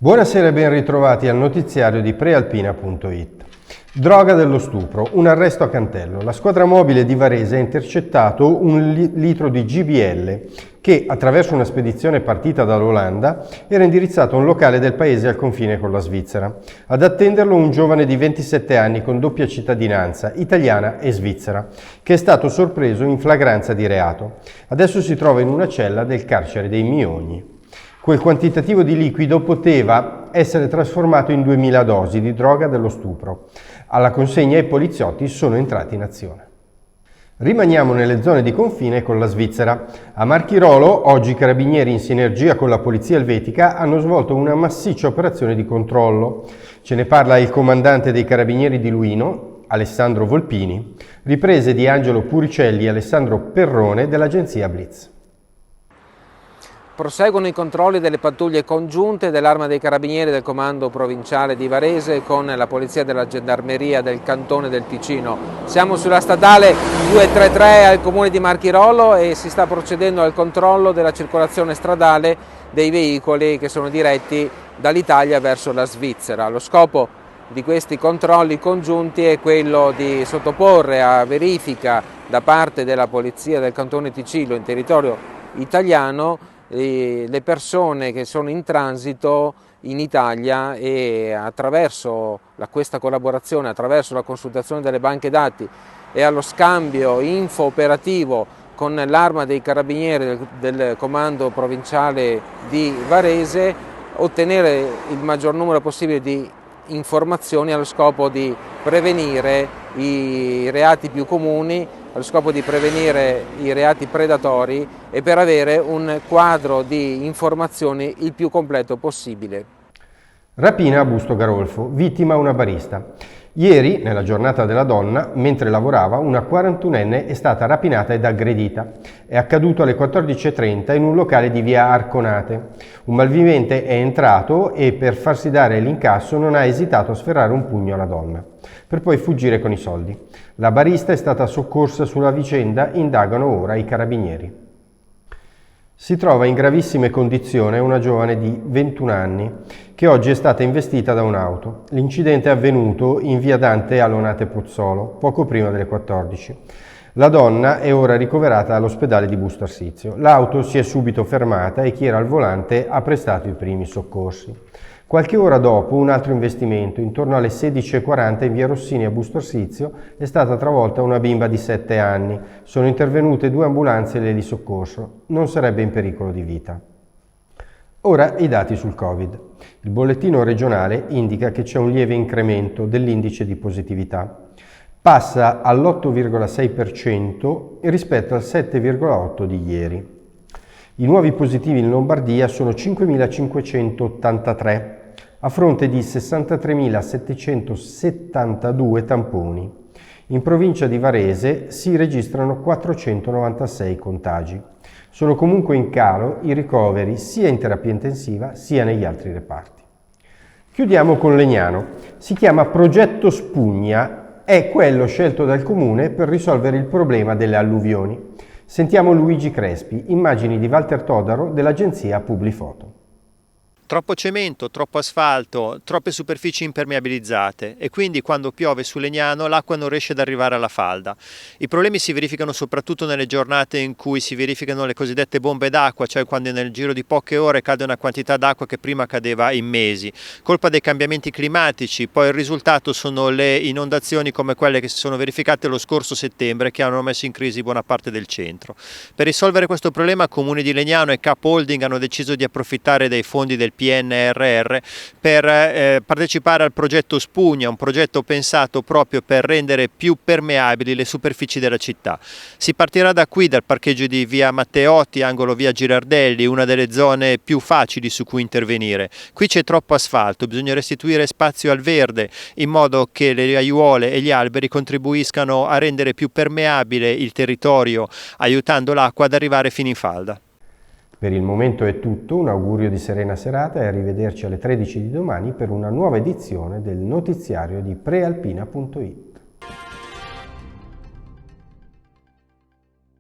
Buonasera e ben ritrovati al notiziario di prealpina.it. Droga dello stupro, un arresto a Cantello. La squadra mobile di Varese ha intercettato un litro di GBL che, attraverso una spedizione partita dall'Olanda, era indirizzato a un locale del paese al confine con la Svizzera. Ad attenderlo un giovane di 27 anni con doppia cittadinanza, italiana e svizzera, che è stato sorpreso in flagranza di reato. Adesso si trova in una cella del carcere dei Miogni. Quel quantitativo di liquido poteva essere trasformato in 2000 dosi di droga dello stupro. Alla consegna i poliziotti sono entrati in azione. Rimaniamo nelle zone di confine con la Svizzera. A Marchirolo, oggi i carabinieri in sinergia con la polizia elvetica hanno svolto una massiccia operazione di controllo. Ce ne parla il comandante dei carabinieri di Luino, Alessandro Volpini, riprese di Angelo Puricelli e Alessandro Perrone dell'agenzia Blitz. Proseguono i controlli delle pattuglie congiunte dell'Arma dei Carabinieri del Comando Provinciale di Varese con la Polizia della Gendarmeria del Cantone del Ticino. Siamo sulla statale 233 al comune di Marchirolo e si sta procedendo al controllo della circolazione stradale dei veicoli che sono diretti dall'Italia verso la Svizzera. Lo scopo di questi controlli congiunti è quello di sottoporre a verifica da parte della Polizia del Cantone Ticino in territorio italiano le persone che sono in transito in Italia e attraverso questa collaborazione, attraverso la consultazione delle banche dati e allo scambio info-operativo con l'Arma dei Carabinieri del Comando Provinciale di Varese, ottenere il maggior numero possibile di informazioni allo scopo di prevenire i reati più comuni, allo scopo di prevenire i reati predatori e per avere un quadro di informazioni il più completo possibile. Rapina a Busto Garolfo, vittima una barista. Ieri, nella giornata della donna, mentre lavorava, una 41enne è stata rapinata ed aggredita. È accaduto alle 14:30 in un locale di via Arconate. Un malvivente è entrato e per farsi dare l'incasso non ha esitato a sferrare un pugno alla donna, per poi fuggire con i soldi. La barista è stata soccorsa sulla vicenda, indagano ora i carabinieri. Si trova in gravissime condizioni una giovane di 21 anni che oggi è stata investita da un'auto. L'incidente è avvenuto in via Dante a Lonate Pozzolo, poco prima delle 14. La donna è ora ricoverata all'ospedale di Busto Arsizio. L'auto si è subito fermata e chi era al volante ha prestato i primi soccorsi. Qualche ora dopo un altro investimento, intorno alle 16:40 in via Rossini a Busto Arsizio, è stata travolta una bimba di 7 anni. Sono intervenute 2 ambulanze e di soccorso. Non sarebbe in pericolo di vita. Ora i dati sul Covid. Il bollettino regionale indica che c'è un lieve incremento dell'indice di positività. Passa all'8,6% rispetto al 7,8% di ieri. I nuovi positivi in Lombardia sono 5.583 a fronte di 63.772 tamponi. In provincia di Varese si registrano 496 contagi. Sono comunque in calo i ricoveri sia in terapia intensiva sia negli altri reparti. Chiudiamo con Legnano. Si chiama Progetto Spugna, è quello scelto dal comune per risolvere il problema delle alluvioni. Sentiamo Luigi Crespi, immagini di Walter Todaro dell'agenzia Publifoto. Troppo cemento, troppo asfalto, troppe superfici impermeabilizzate e quindi quando piove su Legnano l'acqua non riesce ad arrivare alla falda. I problemi si verificano soprattutto nelle giornate in cui si verificano le cosiddette bombe d'acqua, cioè quando nel giro di poche ore cade una quantità d'acqua che prima cadeva in mesi. Colpa dei cambiamenti climatici, poi il risultato sono le inondazioni come quelle che si sono verificate lo scorso settembre che hanno messo in crisi buona parte del centro. Per risolvere questo problema Comune di Legnano e Cap Holding hanno deciso di approfittare dei fondi del PNRR per partecipare al progetto Spugna, un progetto pensato proprio per rendere più permeabili le superfici della città. Si partirà da qui, dal parcheggio di via Matteotti, angolo via Girardelli, una delle zone più facili su cui intervenire. Qui c'è troppo asfalto, bisogna restituire spazio al verde in modo che le aiuole e gli alberi contribuiscano a rendere più permeabile il territorio, aiutando l'acqua ad arrivare fino in falda. Per il momento è tutto, un augurio di serena serata e arrivederci alle 13 di domani per una nuova edizione del notiziario di prealpina.it.